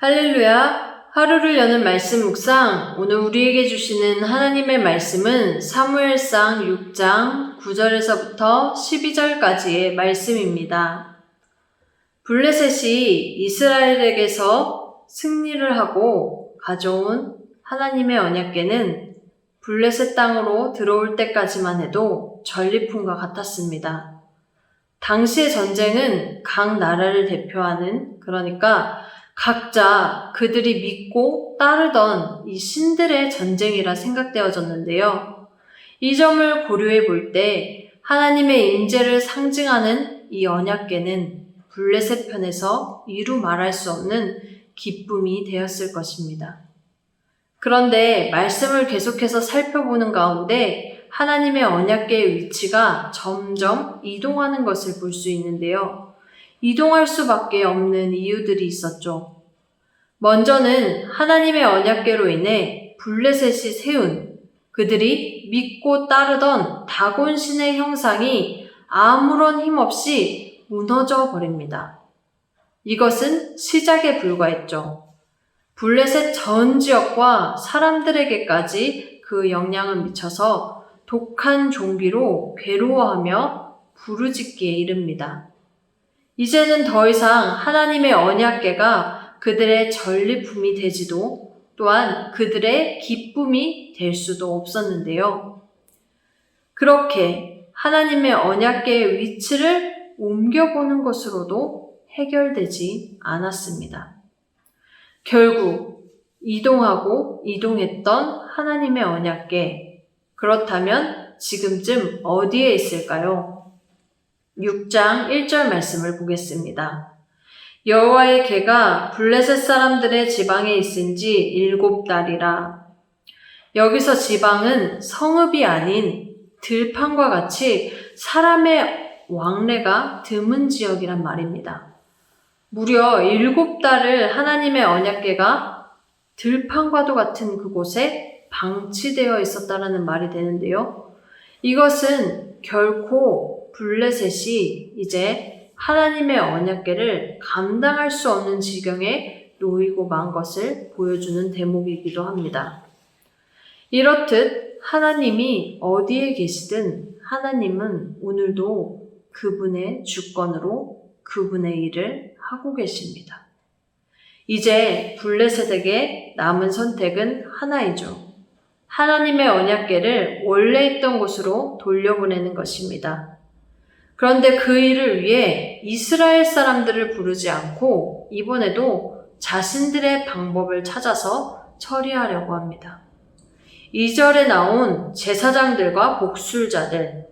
할렐루야! 하루를 여는 말씀 묵상, 오늘 우리에게 주시는 하나님의 말씀은 사무엘상 6장 9절에서부터 12절까지의 말씀입니다. 블레셋이 이스라엘에게서 승리를 하고 가져온 하나님의 언약궤는 블레셋 땅으로 들어올 때까지만 해도 전리품과 같았습니다. 당시의 전쟁은 각 나라를 대표하는, 그러니까 각자 그들이 믿고 따르던 이 신들의 전쟁이라 생각되어졌는데요. 이 점을 고려해 볼 때 하나님의 임재를 상징하는 이 언약궤는 블레셋 편에서 이루 말할 수 없는 기쁨이 되었을 것입니다. 그런데 말씀을 계속해서 살펴보는 가운데 하나님의 언약궤의 위치가 점점 이동하는 것을 볼 수 있는데요. 이동할 수밖에 없는 이유들이 있었죠. 먼저는 하나님의 언약궤로 인해 블레셋이 세운 그들이 믿고 따르던 다곤 신의 형상이 아무런 힘 없이 무너져 버립니다. 이것은 시작에 불과했죠. 블레셋 전 지역과 사람들에게까지 그 영향을 미쳐서 독한 종기로 괴로워하며 부르짖기에 이릅니다. 이제는 더 이상 하나님의 언약궤가 그들의 전리품이 되지도 또한 그들의 기쁨이 될 수도 없었는데요. 그렇게 하나님의 언약궤의 위치를 옮겨보는 것으로도 해결되지 않았습니다. 결국 이동하고 이동했던 하나님의 언약궤, 그렇다면 지금쯤 어디에 있을까요? 6장 1절 말씀을 보겠습니다. 여호와의 궤가 블레셋 사람들의 지방에 있은 지 7달이라. 여기서 지방은 성읍이 아닌 들판과 같이 사람의 왕래가 드문 지역이란 말입니다. 무려 7달을 하나님의 언약궤가 들판과도 같은 그곳에 방치되어 있었다라는 말이 되는데요. 이것은 결코 블레셋이 이제 하나님의 언약궤를 감당할 수 없는 지경에 놓이고 만 것을 보여주는 대목이기도 합니다. 이렇듯 하나님이 어디에 계시든 하나님은 오늘도 그분의 주권으로 그분의 일을 하고 계십니다. 이제 블레셋에게 남은 선택은 하나이죠. 하나님의 언약궤를 원래 있던 곳으로 돌려보내는 것입니다. 그런데 그 일을 위해 이스라엘 사람들을 부르지 않고 이번에도 자신들의 방법을 찾아서 처리하려고 합니다. 2절에 나온 제사장들과 복술자들,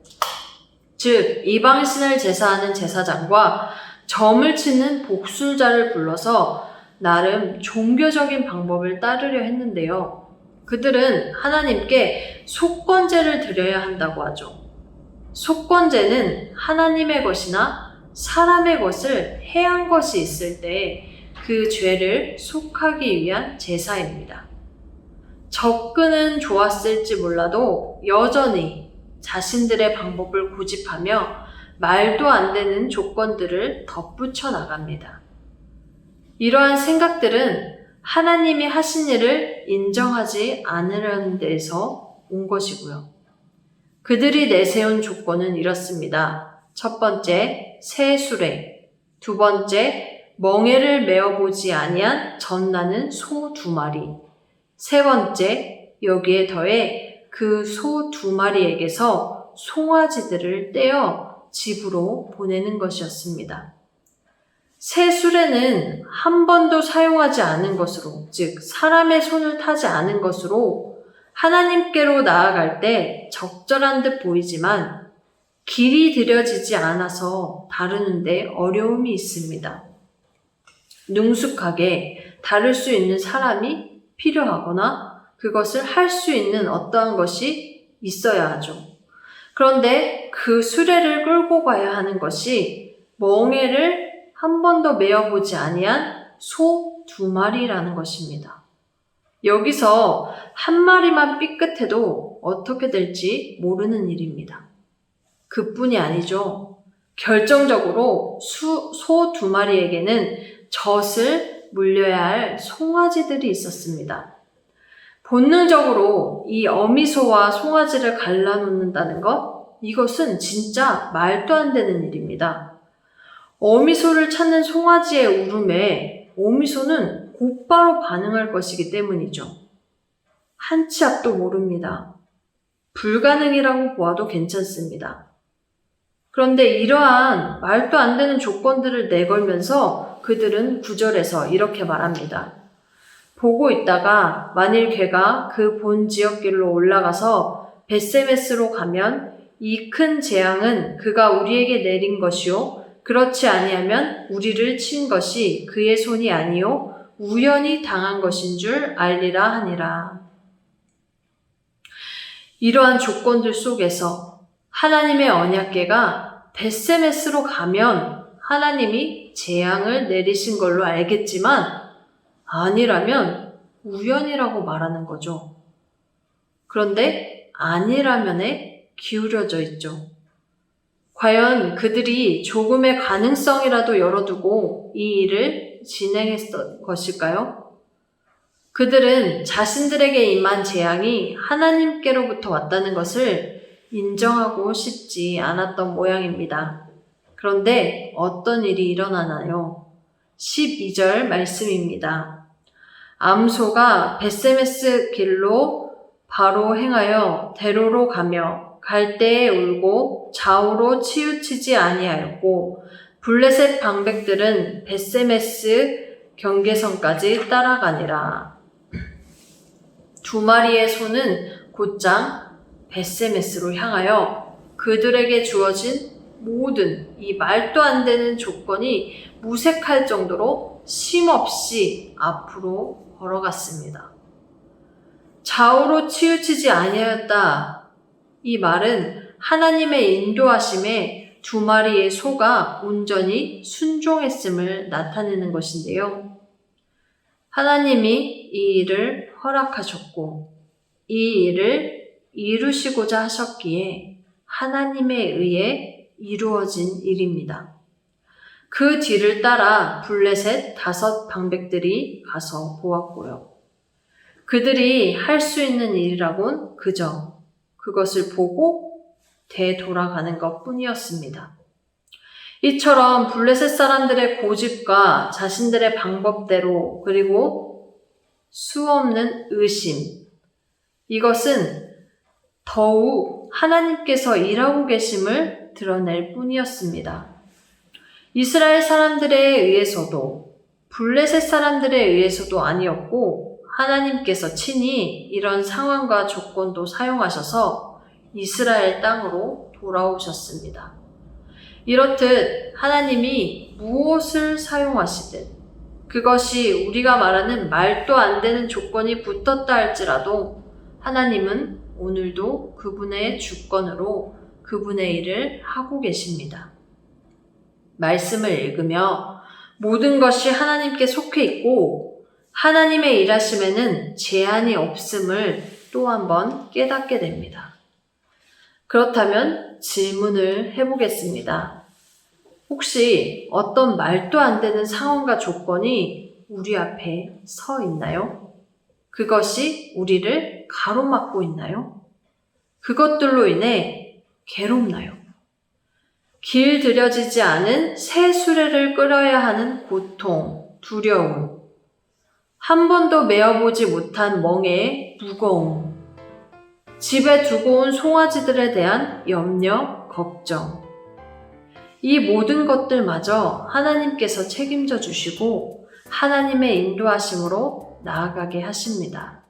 즉 이방신을 제사하는 제사장과 점을 치는 복술자를 불러서 나름 종교적인 방법을 따르려 했는데요. 그들은 하나님께 속건제를 드려야 한다고 하죠. 속건제는 하나님의 것이나 사람의 것을 해한 것이 있을 때 그 죄를 속하기 위한 제사입니다. 접근은 좋았을지 몰라도 여전히 자신들의 방법을 고집하며 말도 안 되는 조건들을 덧붙여 나갑니다. 이러한 생각들은 하나님이 하신 일을 인정하지 않으려는 데에서 온 것이고요. 그들이 내세운 조건은 이렇습니다. 첫 번째, 새 수레. 두 번째, 멍에를 메어보지 아니한 젖나는 소 2마리. 세 번째, 여기에 더해 그 소 2마리에게서 송아지들을 떼어 집으로 보내는 것이었습니다. 새 수레는 한 번도 사용하지 않은 것으로, 즉 사람의 손을 타지 않은 것으로 하나님께로 나아갈 때 적절한 듯 보이지만 길이 들여지지 않아서 다루는데 어려움이 있습니다. 능숙하게 다룰 수 있는 사람이 필요하거나 그것을 할 수 있는 어떠한 것이 있어야 하죠. 그런데 그 수레를 끌고 가야 하는 것이 멍에를 한 번도 메어보지 아니한 소 2마리라는 것입니다. 여기서 한 마리만 삐끗해도 어떻게 될지 모르는 일입니다. 그뿐이 아니죠. 결정적으로 소 2마리에게는 젖을 물려야 할 송아지들이 있었습니다. 본능적으로 이 어미소와 송아지를 갈라놓는다는 것, 이것은 진짜 말도 안 되는 일입니다. 어미소를 찾는 송아지의 울음에 어미소는 곧바로 반응할 것이기 때문이죠. 한 치 앞도 모릅니다. 불가능이라고 보아도 괜찮습니다. 그런데 이러한 말도 안 되는 조건들을 내걸면서 그들은 9절에서 이렇게 말합니다. 보고 있다가 만일 걔가 그 본 지역길로 올라가서 벳세메스로 가면 이 큰 재앙은 그가 우리에게 내린 것이요 그렇지 아니하면 우리를 친 것이 그의 손이 아니요 우연히 당한 것인 줄 알리라 하니라. 이러한 조건들 속에서 하나님의 언약궤가 벳세메스로 가면 하나님이 재앙을 내리신 걸로 알겠지만 아니라면 우연이라고 말하는 거죠. 그런데 아니라면에 기울여져 있죠. 과연 그들이 조금의 가능성이라도 열어두고 이 일을 진행했을 것일까요? 그들은 자신들에게 임한 재앙이 하나님께로부터 왔다는 것을 인정하고 싶지 않았던 모양입니다. 그런데 어떤 일이 일어나나요? 12절 말씀입니다. 암소가 벳세메스 길로 바로 행하여 대로로 가며 갈대에 울고 좌우로 치우치지 아니하였고 블레셋 방백들은 벳세메스 경계선까지 따라가니라. 두 마리의 소는 곧장 벳세메스로 향하여 그들에게 주어진 모든 이 말도 안 되는 조건이 무색할 정도로 쉼없이 앞으로 걸어갔습니다. 좌우로 치우치지 아니하였다. 이 말은 하나님의 인도하심에 두 마리의 소가 온전히 순종했음을 나타내는 것인데요. 하나님이 이 일을 허락하셨고 이 일을 이루시고자 하셨기에 하나님에 의해 이루어진 일입니다. 그 뒤를 따라 블레셋 5 방백들이 가서 보았고요. 그들이 할 수 있는 일이라곤 그저 그것을 보고 되돌아가는 것뿐이었습니다. 이처럼 블레셋 사람들의 고집과 자신들의 방법대로 그리고 수없는 의심, 이것은 더욱 하나님께서 일하고 계심을 드러낼 뿐이었습니다. 이스라엘 사람들에 의해서도 블레셋 사람들에 의해서도 아니었고 하나님께서 친히 이런 상황과 조건도 사용하셔서 이스라엘 땅으로 돌아오셨습니다. 이렇듯 하나님이 무엇을 사용하시든 그것이 우리가 말하는 말도 안 되는 조건이 붙었다 할지라도 하나님은 오늘도 그분의 주권으로 그분의 일을 하고 계십니다. 말씀을 읽으며 모든 것이 하나님께 속해 있고 하나님의 일하심에는 제한이 없음을 또 한 번 깨닫게 됩니다. 그렇다면 질문을 해보겠습니다. 혹시 어떤 말도 안 되는 상황과 조건이 우리 앞에 서 있나요? 그것이 우리를 가로막고 있나요? 그것들로 인해 괴롭나요? 길들여지지 않은 새 수레를 끌어야 하는 고통, 두려움, 한 번도 메어보지 못한 멍에의 무거움, 집에 두고 온 송아지들에 대한 염려, 걱정. 이 모든 것들마저 하나님께서 책임져 주시고 하나님의 인도하심으로 나아가게 하십니다.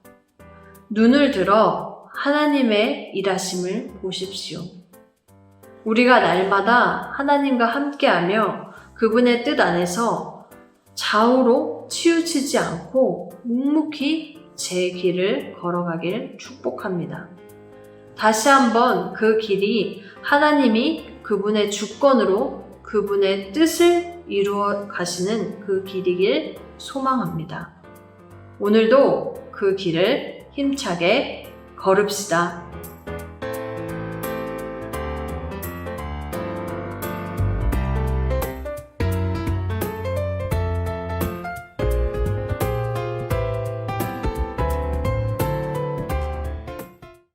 눈을 들어 하나님의 일하심을 보십시오. 우리가 날마다 하나님과 함께하며 그분의 뜻 안에서 좌우로 치우치지 않고 묵묵히 제 길을 걸어가길 축복합니다. 다시 한번 그 길이 하나님이 그분의 주권으로 그분의 뜻을 이루어 가시는 그 길이길 소망합니다. 오늘도 그 길을 힘차게 걸읍시다.